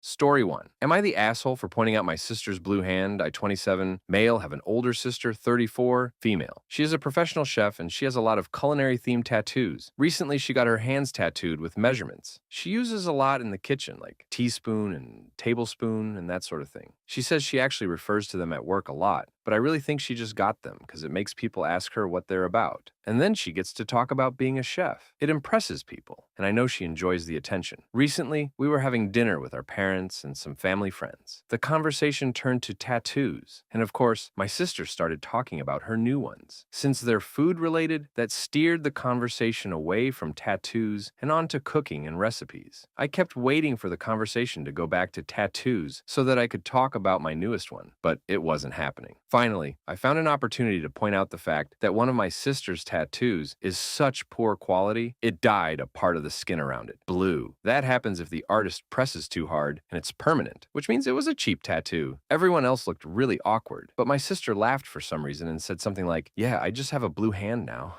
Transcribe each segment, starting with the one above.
Story 1. Am I the asshole for pointing out my sister's blue hand? I, 27, male, have an older sister, 34, female. She is a professional chef and she has a lot of culinary-themed tattoos. Recently, she got her hands tattooed with measurements. She uses a lot in the kitchen, like teaspoon and tablespoon and that sort of thing. She says she actually refers to them at work a lot, but I really think she just got them because it makes people ask her what they're about. And then she gets to talk about being a chef. It impresses people, and I know she enjoys the attention. Recently, we were having dinner with our parents and some family friends. The conversation turned to tattoos, and of course, my sister started talking about her new ones. Since they're food-related, that steered the conversation away from tattoos and onto cooking and recipes. I kept waiting for the conversation to go back to tattoos so that I could talk about my newest one, but it wasn't happening. Finally, I found an opportunity to point out the fact that one of my sister's tattoos is such poor quality, it dyed a part of the skin around it blue. That happens if the artist presses too hard and it's permanent, which means it was a cheap tattoo. Everyone else looked really awkward, but my sister laughed for some reason and said something like, "Yeah, I just have a blue hand now."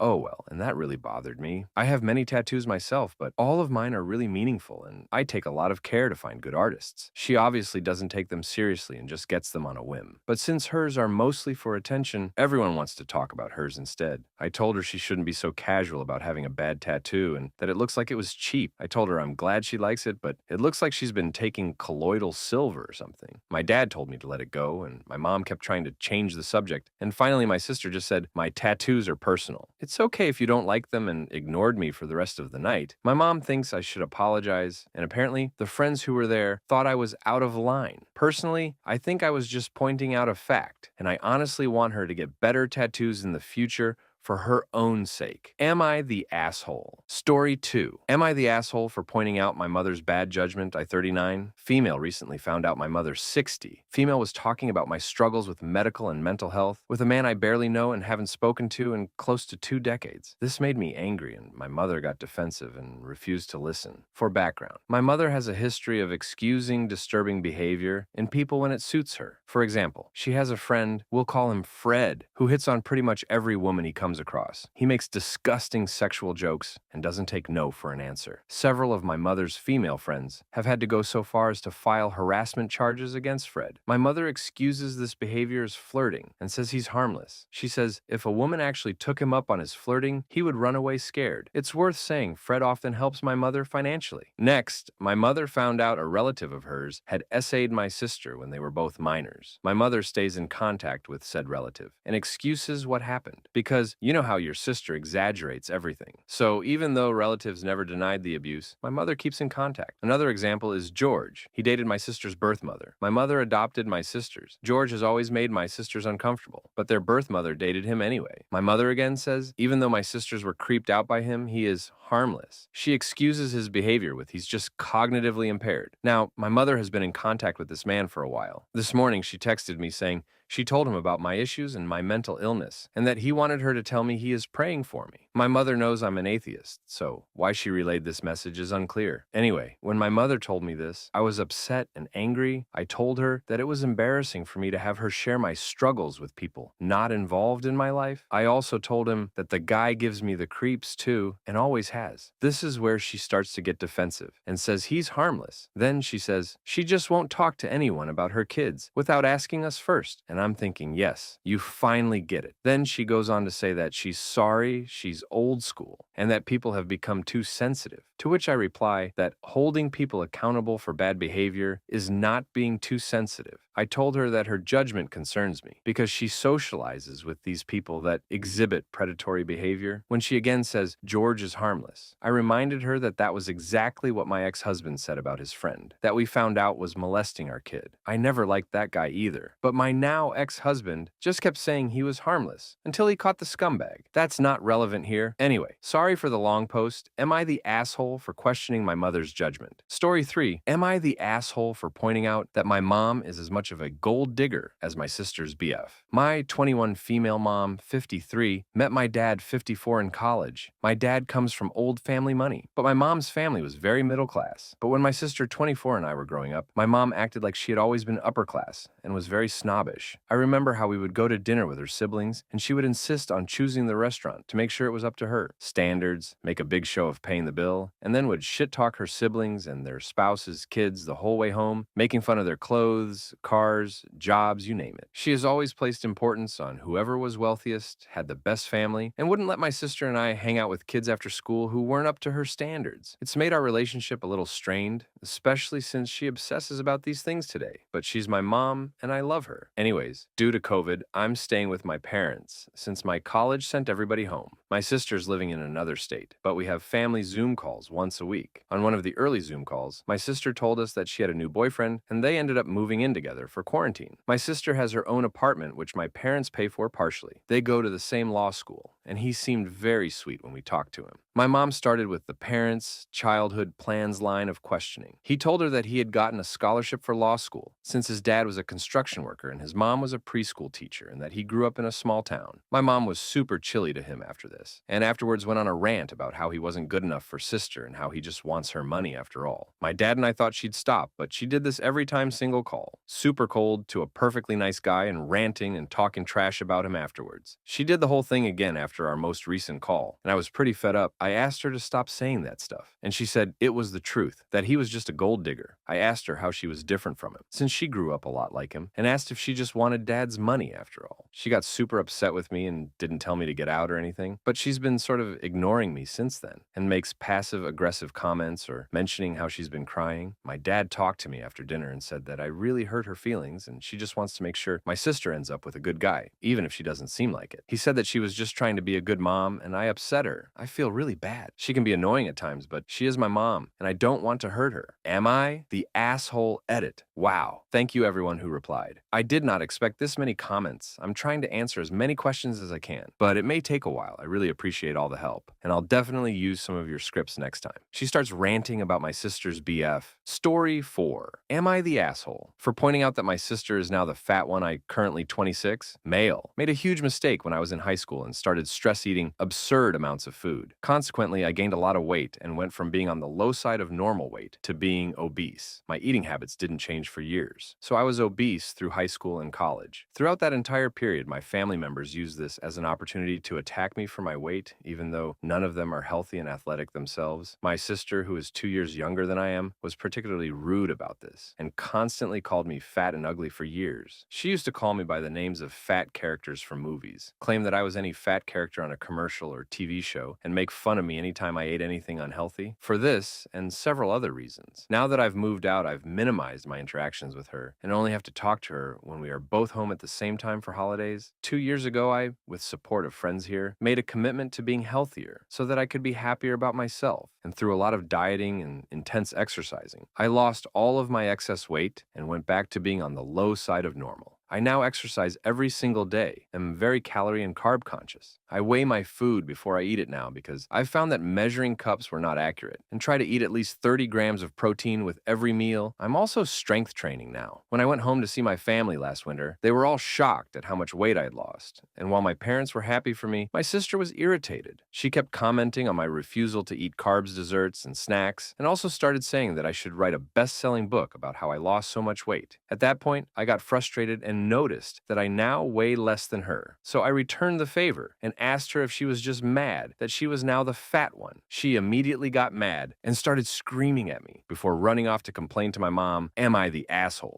Oh well, and that really bothered me. I have many tattoos myself, but all of mine are really meaningful, and I take a lot of care to find good artists. She obviously doesn't take them seriously and just gets them on a whim. But since hers are mostly for attention, everyone wants to talk about hers instead. I told her she shouldn't be so casual about having a bad tattoo and that it looks like it was cheap. I told her I'm glad she likes it, but it looks like she's been taking colloidal silver or something. My dad told me to let it go, and my mom kept trying to change the subject, and finally my sister just said, "My tattoos are personal. It's okay if you don't like them," and ignored me for the rest of the night. My mom thinks I should apologize, and apparently the friends who were there thought I was out of line. Personally, I think I was just pointing out a fact, and I honestly want her to get better tattoos in the future for her own sake. Am I the asshole? Story 2. Am I the asshole for pointing out my mother's bad judgment? I, 39, female, recently found out my mother, 60. Female was talking about my struggles with medical and mental health with a man I barely know and haven't spoken to in close to 2 decades. This made me angry, and my mother got defensive and refused to listen. For background, my mother has a history of excusing disturbing behavior in people when it suits her. For example, she has a friend, we'll call him Fred, who hits on pretty much every woman he comes across. He makes disgusting sexual jokes and doesn't take no for an answer. Several of my mother's female friends have had to go so far as to file harassment charges against Fred. My mother excuses this behavior as flirting and says he's harmless. She says if a woman actually took him up on his flirting, he would run away scared. It's worth saying Fred often helps my mother financially. Next, my mother found out a relative of hers had essayed my sister when they were both minors. My mother stays in contact with said relative and excuses what happened because you know how your sister exaggerates everything. So even though relatives never denied the abuse, my mother keeps in contact. Another example is George. He dated my sister's birth mother. My mother adopted my sisters. George has always made my sisters uncomfortable, but their birth mother dated him anyway. My mother again says, even though my sisters were creeped out by him, he is harmless. She excuses his behavior with he's just cognitively impaired. Now, my mother has been in contact with this man for a while. This morning, she texted me saying, she told him about my issues and my mental illness, and that he wanted her to tell me he is praying for me. My mother knows I'm an atheist, so why she relayed this message is unclear. Anyway, when my mother told me this, I was upset and angry. I told her that it was embarrassing for me to have her share my struggles with people not involved in my life. I also told him that the guy gives me the creeps too, and always has. This is where she starts to get defensive and says he's harmless. Then she says she just won't talk to anyone about her kids without asking us first, and I'm thinking, yes, you finally get it. Then she goes on to say that she's sorry, she's old school, and that people have become too sensitive. To which I reply that holding people accountable for bad behavior is not being too sensitive. I told her that her judgment concerns me because she socializes with these people that exhibit predatory behavior. When she again says George is harmless, I reminded her that that was exactly what my ex-husband said about his friend, that we found out was molesting our kid. I never liked that guy either, but my now ex-husband just kept saying he was harmless until he caught the scumbag. That's not relevant here. Anyway, sorry for the long post. Am I the asshole for questioning my mother's judgment? Story 3. Am I the asshole for pointing out that my mom is as much of a gold digger as my sister's BF? My 21 female mom, 53, met my dad, 54, in college. My dad comes from old family money, but my mom's family was very middle class. But when my sister, 24, and I were growing up, my mom acted like she had always been upper class and was very snobbish. I remember how we would go to dinner with her siblings, and she would insist on choosing the restaurant to make sure it was up to her standards, make a big show of paying the bill, and then would shit talk her siblings and their spouses, kids the whole way home, making fun of their clothes, cars, jobs, you name it. She has always placed importance on whoever was wealthiest, had the best family, and wouldn't let my sister and I hang out with kids after school who weren't up to her standards. It's made our relationship a little strained, especially since she obsesses about these things today. But she's my mom, and I love her. Anyways, due to COVID, I'm staying with my parents since my college sent everybody home. My sister's living in another state, but we have family Zoom calls once a week. On one of the early Zoom calls, my sister told us that she had a new boyfriend, and they ended up moving in together for quarantine. My sister has her own apartment, which my parents pay for partially. They go to the same law school, and he seemed very sweet when we talked to him. My mom started with the parents' childhood plans line of questioning. He told her that he had gotten a scholarship for law school, since his dad was a construction worker and his mom was a preschool teacher, and that he grew up in a small town. My mom was super chilly to him after this, and afterwards went on a rant about how he wasn't good enough for sister and how he just wants her money after all. My dad and I thought she'd stop, but she did this every time single call. Super cold to a perfectly nice guy and ranting and talking trash about him afterwards. She did the whole thing again after our most recent call, and I was pretty fed up. I asked her to stop saying that stuff, and she said it was the truth, that he was just a gold digger. I asked her how she was different from him, since she grew up a lot like him, and asked if she just wanted dad's money after all. She got super upset with me and didn't tell me to get out or anything, but she's been sort of ignoring me since then, and makes passive-aggressive comments or mentioning how she's been crying. My dad talked to me after dinner and said that I really hurt her feelings, and she just wants to make sure my sister ends up with a good guy, even if she doesn't seem like it. He said that she was just trying to be a good mom, and I upset her. I feel really bad. She can be annoying at times, but she is my mom, and I don't want to hurt her. Am I the asshole? Edit. Wow. Thank you everyone who replied. I did not expect this many comments. I'm trying to answer as many questions as I can, but it may take a while. I really appreciate all the help, and I'll definitely use some of your scripts next time. She starts ranting about my sister's BF. Story 4. Am I the asshole? For pointing out that my sister is now the fat one, I currently 26, male. Made a huge mistake when I was in high school and started stress eating absurd amounts of food. Consequently, I gained a lot of weight and went from being on the low side of normal weight to being obese. My eating habits didn't change for years, so I was obese through high school and college. Throughout that entire period, my family members used this as an opportunity to attack me for my weight, even though none of them are healthy and athletic themselves. My sister, who is 2 years younger than I am, was particularly rude about this and constantly called me fat and ugly for years. She used to call me by the names of fat characters from movies, claim that I was any fat character on a commercial or TV show, and make fun of me anytime I ate anything unhealthy. For this and several other reasons. Now that I've moved out, I've minimized my interactions with her and only have to talk to her when we are both home at the same time for holidays. 2 years ago, I, with support of friends here, made a commitment to being healthier so that I could be happier about myself. And through a lot of dieting and intense exercising, I lost all of my excess weight and went back to being on the low side of normal. I now exercise every single day, am very calorie and carb conscious. I weigh my food before I eat it now because I've found that measuring cups were not accurate, and try to eat at least 30 grams of protein with every meal. I'm also strength training now. When I went home to see my family last winter, they were all shocked at how much weight I had lost, and while my parents were happy for me, my sister was irritated. She kept commenting on my refusal to eat carbs, desserts, and snacks, and also started saying that I should write a best-selling book about how I lost so much weight. At that point, I got frustrated and noticed that I now weigh less than her. So I returned the favor and asked her if she was just mad that she was now the fat one. She immediately got mad and started screaming at me before running off to complain to my mom, "Am I the asshole?"